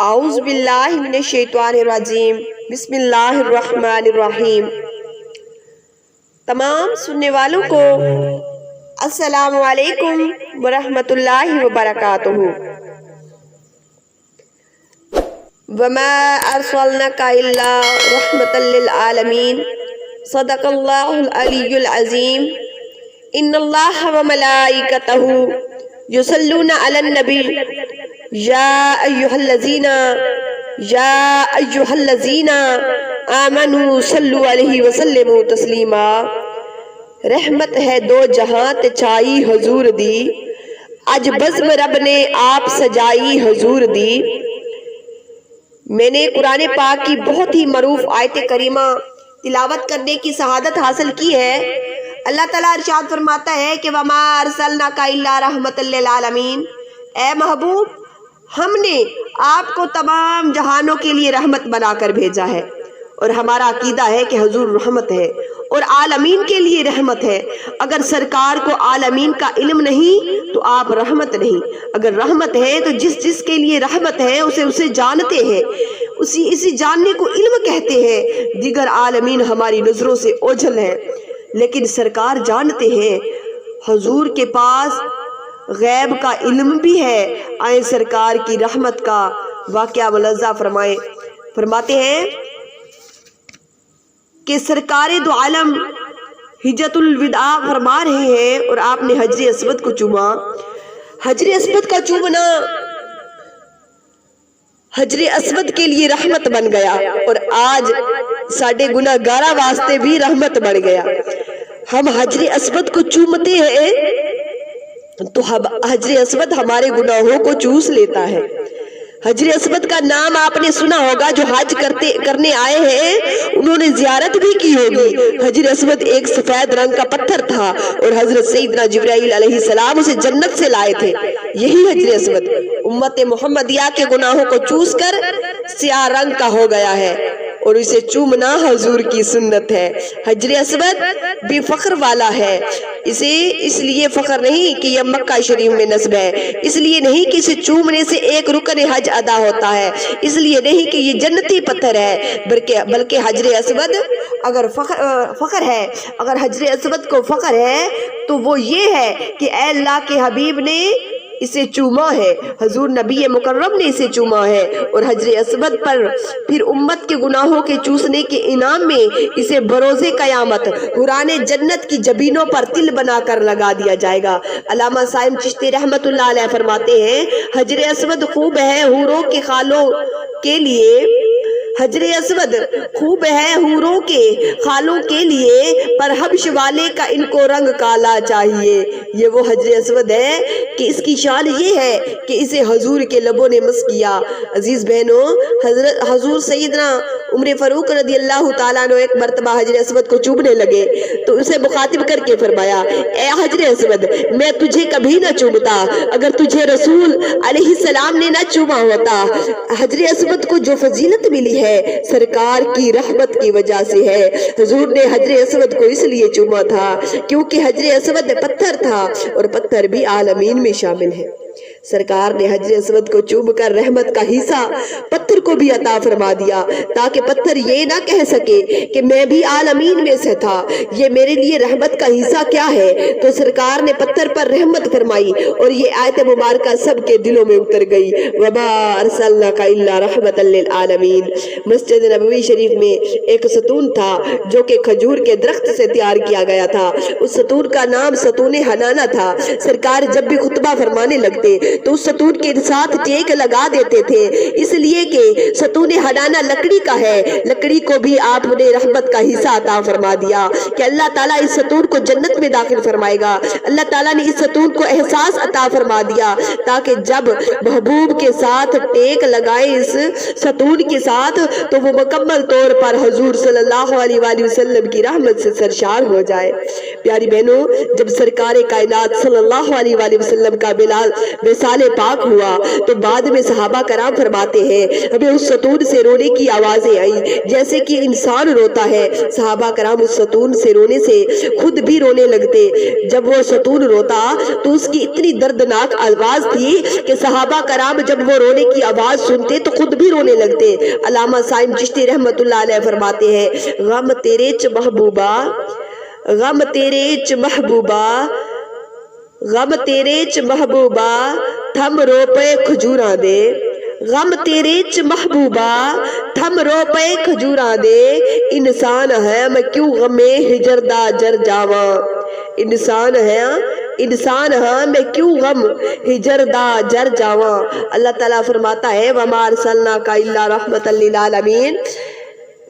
اعوذ باللہ من الشیطان الرجیم، بسم اللہ الرحمن الرحیم۔ تمام سننے والوں کو السلام علیکم ورحمۃ اللہ وبرکاتہ۔ وما ارسلناک الا رحمۃ للعالمین، صدق اللہ العلی العظیم۔ ان اللہ وملائکتہ یصلون علی النبی یا ایہا الذین آمنوا صلوا علیہ وسلموا تسلیما۔ رحمت ہے دو جہاں تے چھائی حضور دی، اج بزم رب نے آپ سجائی حضور دی۔ میں نے قرآن پاک کی بہت ہی معروف آیت کریمہ تلاوت کرنے کی سعادت حاصل کی ہے۔ اللہ تعالیٰ ارشاد فرماتا ہے کہ وَمَا أَرْسَلْنَاكَ إِلَّا رَحْمَةً لِّلْعَالَمِينَ، اے محبوب ہم نے آپ کو تمام جہانوں کے لیے رحمت بنا کر بھیجا ہے، اور ہمارا عقیدہ ہے کہ حضور رحمت ہے اور عالمین کے لیے رحمت ہے۔ اگر سرکار کو عالمین کا علم نہیں تو آپ رحمت نہیں، اگر رحمت ہے تو جس کے لیے رحمت ہے اسے جانتے ہیں، اسی جاننے کو علم کہتے ہیں۔ دیگر عالمین ہماری نظروں سے اوجھل ہیں، لیکن سرکار جانتے ہیں۔ حضور کے پاس غیب کا علم بھی ہے۔ آئے سرکار کی رحمت کا واقعہ ملحظہ فرماتے ہیں کہ سرکار دو عالم حجۃ الوداع فرما رہے ہیں اور آپ نے حجر اسود کو چوما۔ حجر اسود کا چومنا حجر اسود کے لیے رحمت بن گیا، اور آج ساڈے گناہگاراں واسطے بھی رحمت بن گیا۔ ہم حجر اسود کو چومتے ہیں تو حجر اسود ہمارے گناہوں کو چوس لیتا ہے۔ حجر اسود کا نام آپ نے سنا ہوگا، جو حج کرنے آئے ہیں انہوں نے زیارت بھی کی ہوگی۔ حجر اسود ایک سفید رنگ کا پتھر تھا، اور حضرت سیدنا جبرائیل علیہ السلام اسے جنت سے لائے تھے۔ یہی حجر اسود امت محمدیہ کے گناہوں کو چوس کر سیاہ رنگ کا ہو گیا ہے، اور اسے چومنا حضور کی سنت ہے۔ حجر اسود بھی فخر والا ہے۔ اسے اس لیے فخر نہیں کہ یہ مکہ شریف میں نصب ہے، اس لیے نہیں کہ اسے چومنے سے ایک رکن حج ادا ہوتا ہے، اس لیے نہیں کہ یہ جنتی پتھر ہے، بلکہ حجر اسود اگر فخر ہے، اگر حجر اسود کو فخر ہے تو وہ یہ ہے کہ اے اللہ کے حبیب نے اسے چوما ہے، حضور نبی مکرم نے اسے چوما ہے، اور حجر اسود پر پھر امت کے گناہوں کے چوسنے کے انعام میں اسے بروز قیامت حوران جنت کی جبینوں پر تل بنا کر لگا دیا جائے گا۔ علامہ صاحب چشتی رحمت اللہ علیہ فرماتے ہیں حجر اسود خوب ہے حوروں کے خالوں کے لیے، حجر اسود خوب ہے حوروں کے خالوں کے لیے، پر حبش والے کا ان کو رنگ کالا چاہیے۔ یہ وہ حجر اسود ہے کہ اس کی شان یہ ہے کہ اسے حضور کے لبوں نے مس کیا۔ عزیز بہنوں، حضور سیدنا عمر فاروق رضی اللہ تعالیٰ عنہ ایک مرتبہ حجر اسود کو چومنے لگے تو اسے مخاطب کر کے فرمایا، اے حجر اسود میں تجھے کبھی نہ چومتا اگر تجھے رسول علیہ السلام نے نہ چوما ہوتا۔ حجر اسود کو جو فضیلت ملی ہے سرکار کی رحمت کی وجہ سے ہے۔ حضور نے حجر اسود کو اس لیے چوما تھا کیونکہ حجر اسود پتھر تھا، اور پتھر بھی عالمین میں شامل ہے۔ سرکار نے حجر اسود کو چوم کر رحمت کا حصہ پتھر کو بھی عطا فرما دیا، تاکہ پتھر یہ نہ کہہ سکے کہ میں بھی عالمین میں سے تھا، یہ میرے لیے رحمت کا حصہ کیا ہے۔ تو سرکار نے پتھر پر رحمت فرمائی، اور یہ آیت مبارکہ سب کے دلوں میں اتر گئی، وَمَا أَرْسَلْنَاكَ إِلَّا رَحْمَةً لِّلْعَالَمِينَ۔ مسجد نبوی شریف میں ایک ستون تھا جو کہ کھجور کے درخت سے تیار کیا گیا تھا۔ اس ستون کا نام ستون حنانہ تھا۔ سرکار جب بھی خطبہ فرمانے لگتے تو اس ستون کے ساتھ ٹیک لگا دیتے تھے، اس لیے کہ ستون حنانہ لکڑی کا ہے۔ لکڑی کو بھی آپ نے رحمت کا حصہ عطا فرما دیا کہ اللہ تعالیٰ اس ستون کو جنت میں داخل فرمائے گا۔ اللہ تعالیٰ نے اس ستون کو احساس عطا فرما دیا تاکہ جب محبوب کے ساتھ ٹیک لگائے اس ستون کے ساتھ تو وہ مکمل طور پر حضور صلی اللہ علیہ وآلہ وسلم کی رحمت سے سرشار ہو جائے۔ پیاری بہنوں، جب سرکار کائنات صلی اللہ علیہ وآلہ وسلم کا وصال پاک ہوا تو بعد میں صحابہ کرام فرماتے ہیں ہمیں اس ستون سے رونے کی آوازیں آئی جیسے کہ انسان روتا ہے. صحابہ کرام اس ستون سے رونے سے خود بھی رونے لگتے. جب وہ ستون روتا تو اس کی اتنی دردناک آواز تھی کہ صحابہ کرام جب وہ رونے کی آواز سنتے تو خود بھی رونے لگتے. علامہ سائم چشتی رحمت اللہ علیہ فرماتے ہیں غم تیرے چ محبوبہ غم تیرے چ محبوبہ غم تیرے چ محبوبہ تھم رو پے کھجوراں دے غم تیرے چ محبوبہ تھم رو پے کھجوراں دے انسان ہے میں کیوں غمے ہجر دا جر جاواں انسان ہے میں کیوں غم ہجر دا جر جاواں. اللہ تعالیٰ فرماتا ہے وما ارسلناک الا رحمۃ للعالمین.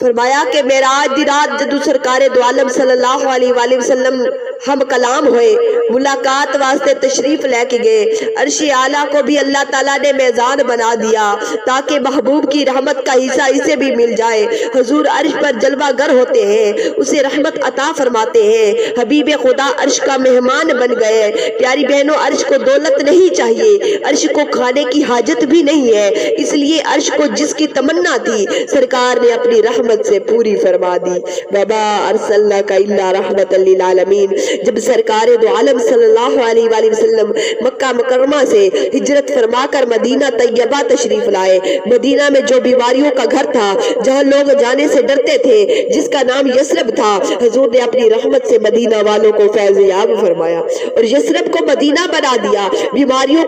فرمایا کہ معراج دی رات جدو سرکار دو عالم صلی اللہ علیہ وآلہ وسلم ہم کلام ہوئے ملاقات واسطے تشریف لے کے گئے. عرش اعلیٰ کو بھی اللہ تعالیٰ نے میزان بنا دیا تاکہ محبوب کی رحمت کا حصہ اسے بھی مل جائے. حضور عرش پر جلوہ گر ہوتے ہیں اسے رحمت عطا فرماتے ہیں. حبیب خدا عرش کا مہمان بن گئے. پیاری بہنوں عرش کو دولت نہیں چاہیے عرش کو کھانے کی حاجت بھی نہیں ہے اس لیے عرش کو جس کی تمنا تھی سرکار نے اپنی رحمت سے پوری فرما دی. وما ارسلناک الا رحمۃ للعالمین. جب سرکار دو عالم صلی اللہ علیہ وآلہ وسلم مکہ مکرمہ سے ہجرت فرما کر مدینہ طیبہ تشریف لائے مدینہ میں جو بیماریوں کا گھر تھا جہاں لوگ جانے سے ڈرتے تھے جس کا نام یثرب تھا حضور نے اپنی رحمت سے مدینہ والوں کو فیض یاب فرمایا اور یثرب کو مدینہ بنا دیا. بیماریوں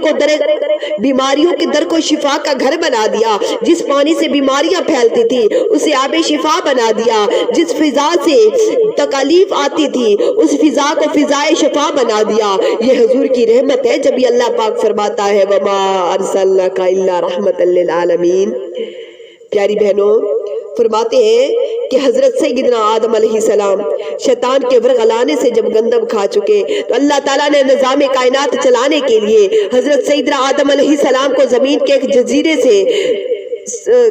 کے در کو شفا کا گھر بنا دیا. جس پانی سے بیماریاں پھیلتی تھی اسے آب شفا بنا دیا. جس فضا سے تکالیف آتی تھی اس فضا کو فضائے شفا بنا دیا. یہ حضور کی رحمت ہے جب یہ اللہ پاک فرماتا ہے وما ارسلناک الا رحمۃ للعالمین. پیاری بہنوں فرماتے ہیں کہ حضرت سیدنا آدم علیہ السلام شیطان کے ورغلانے سے جب گندم کھا چکے تو اللہ تعالیٰ نے نظام کائنات چلانے کے لیے حضرت سیدنا آدم علیہ السلام کو زمین کے ایک جزیرے سے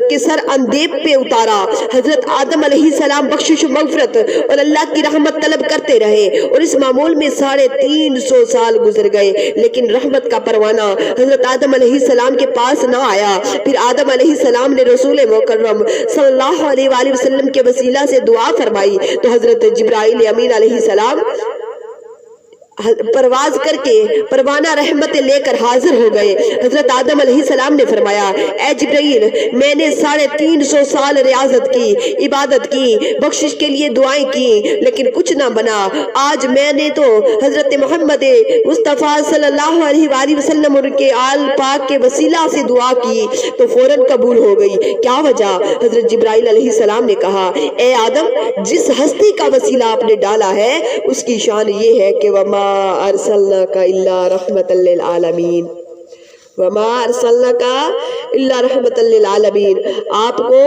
کے سر اندیب پہ اتارا. حضرت آدم علیہ السلام بخشش و مغفرت اور اللہ کی رحمت طلب کرتے رہے اور اس معمول میں 350 سال گزر گئے لیکن رحمت کا پروانہ حضرت آدم علیہ السلام کے پاس نہ آیا. پھر آدم علیہ السلام نے رسول مکرم صلی اللہ علیہ وآلہ وسلم کے وسیلہ سے دعا فرمائی تو حضرت جبرائیل امین علیہ السلام پرواز کر کے پروانہ رحمت لے کر حاضر ہو گئے. حضرت آدم علیہ السلام نے فرمایا اے جبرائیل میں نے 350 سال ریاضت کی عبادت کی بخشش کے لیے دعائیں کی لیکن کچھ نہ بنا. آج میں نے تو حضرت محمد مصطفیٰ صلی اللہ علیہ وآلہ وسلم اور کے آل پاک کے وسیلہ سے دعا کی تو فوراً قبول ہو گئی. کیا وجہ؟ حضرت جبرائیل علیہ السلام نے کہا اے آدم جس ہستی کا وسیلہ آپ نے ڈالا ہے اس کی شان یہ ہے کہ وما ارسلناک الا رحمۃ للعالمین وما ارسلناک الا رحمۃ للعالمین. آپ کو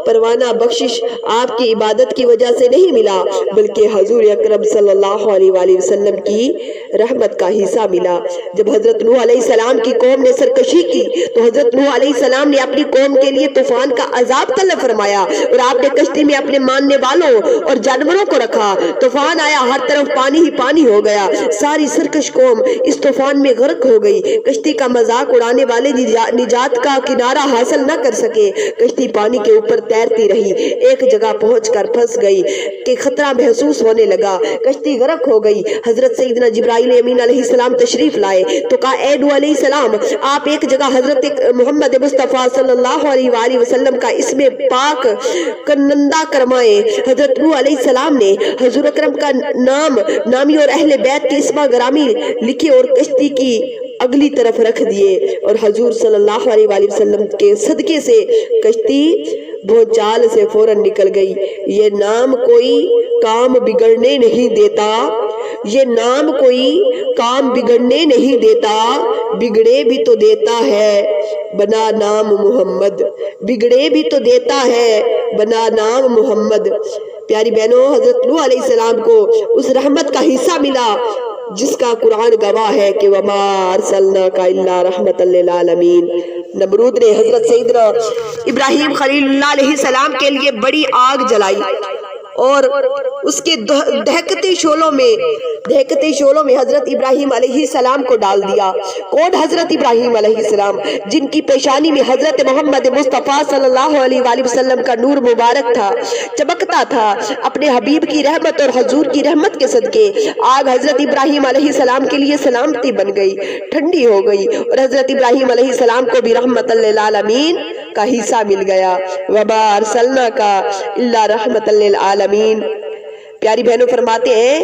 پروانہ بخشش آپ کی عبادت کی وجہ سے نہیں ملا بلکہ حضور اکرم صلی اللہ علیہ وآلہ وسلم کی رحمت کا حصہ ملا. جب حضرت نوح علیہ السلام کی قوم نے سرکشی کی تو حضرت نوح علیہ السلام نے اپنی قوم کے لیے طوفان کا عذاب طلب فرمایا اور آپ نے کشتی میں اپنے ماننے والوں اور جانوروں کو رکھا. طوفان آیا ہر طرف پانی ہی پانی ہو گیا. ساری سرکش قوم اس طوفان میں غرق ہو گئی. کشتی کا مذاق اڑانے والے نجات کا کنارہ حاصل نہ کر سکے. کشتی پانی کے اوپر تیرتی رہی. ایک جگہ پہنچ کر پھنس گئی کہ خطرہ محسوس ہونے لگا. کشتی غرق ہو گئی. حضرت سیدنا جبرائیل امین علیہ السلام تشریف لائے تو کہا اے نوح علیہ السلام آپ ایک جگہ حضرت محمد مصطفیٰ صلی اللہ علیہ وآلہ وسلم کا اسم پاک کنندہ کرمائیں. حضرت نوح علیہ السلام نے حضور اکرم کا نامی اور اہل بیت کی اسماء گرامی لکھے اور کشتی کی اگلی طرف رکھ دیے اور حضور صلی اللہ علیہ وآلہ وسلم کے صدقے سے کشتی بھونچال سے فوراً نکل گئی. یہ نام کوئی کام بگڑنے نہیں دیتا یہ نام کوئی کام بگڑنے نہیں دیتا بگڑے بھی تو دیتا ہے بنا نام محمد بگڑے بھی تو دیتا ہے بنا نام محمد. پیاری بہنوں حضرت نوح علیہ السلام کو اس رحمت کا حصہ ملا جس کا قرآن گواہ ہے کہ وما ارسلناک الا رحمۃ للعالمین. نمرود نے حضرت سیدنا ابراہیم خلیل اللہ علیہ السلام کے لیے بڑی آگ جلائی اور اس کے دہکتے شعلوں میں حضرت ابراہیم علیہ السلام کو ڈال دیا۔ کون حضرت ابراہیم علیہ السلام؟ جن کی پیشانی میں حضرت محمد مصطفیٰ صلی اللہ علیہ وآلہ وسلم کا نور مبارک تھا، چمکتا تھا۔ اپنے حبیب کی رحمت اور حضور کی رحمت کے صدقے آگ حضرت ابراہیم علیہ السلام کے لیے سلامتی بن گئی، ٹھنڈی ہو گئی، اور حضرت ابراہیم علیہ السلام کو بھی رحمت للعالمین کا حصہ مل گیا۔ وَمَا أَرْسَلْنَاكَ إِلَّا رَحْمَةً لِلْعَالَمِينَ۔ پیاری بہنوں فرماتے ہیں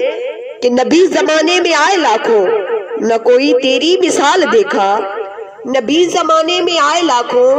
کہ نبی زمانے میں آئے لاکھوں، نہ کوئی تیری مثال دیکھا۔ نبی زمانے میں آئے لاکھوں،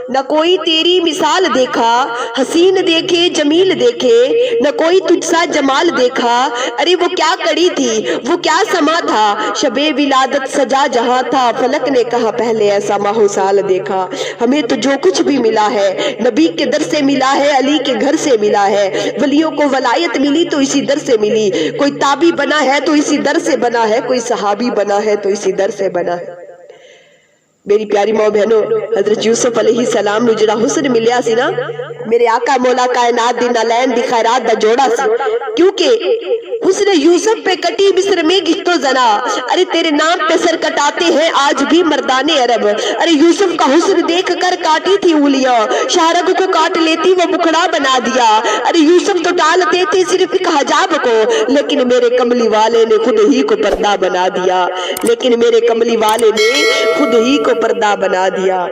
نہ کوئی تیری مثال دیکھا۔ حسین دیکھے جمیل دیکھے، نہ کوئی تجھ سا جمال دیکھا۔ ارے وہ کیا کڑی تھی، وہ کیا سما تھا، شب ولادت سجا جہاں تھا۔ فلک نے کہا پہلے ایسا ماہ و سال دیکھا۔ ہمیں تو جو کچھ بھی ملا ہے نبی کے در سے ملا ہے، علی کے گھر سے ملا ہے۔ ولیوں کو ولایت ملی تو اسی در سے ملی، کوئی تابی بنا ہے تو اسی در سے بنا ہے، کوئی صحابی بنا ہے تو اسی در سے بنا ہے۔ میری پیاری ماں بہنوں، حضرت یوسف علیہ السلام نو جڑا حسن ملیا سی نا، میرے آقا مولا کائنات دی نالین دی خیرات دا جوڑا سی، کیونکہ حسن یوسف پہ کٹی مصر میں گشت و زنا۔ ارے تیرے نام پہ سر کٹاتے ہیں آج بھی مردان عرب۔ ارے یوسف کا حسن دیکھ کر کاٹی تھی انگلیاں، شہرگ کو کاٹ لیتی وہ مکھڑا بنا دیا۔ ارے یوسف تو ڈالتے تھے صرف ایک حجاب کو، لیکن میرے کملی والے نے خود ہی کو پردہ بنا دیا، لیکن میرے کملی والے نے خود ہی کو پردہ بنا دیا۔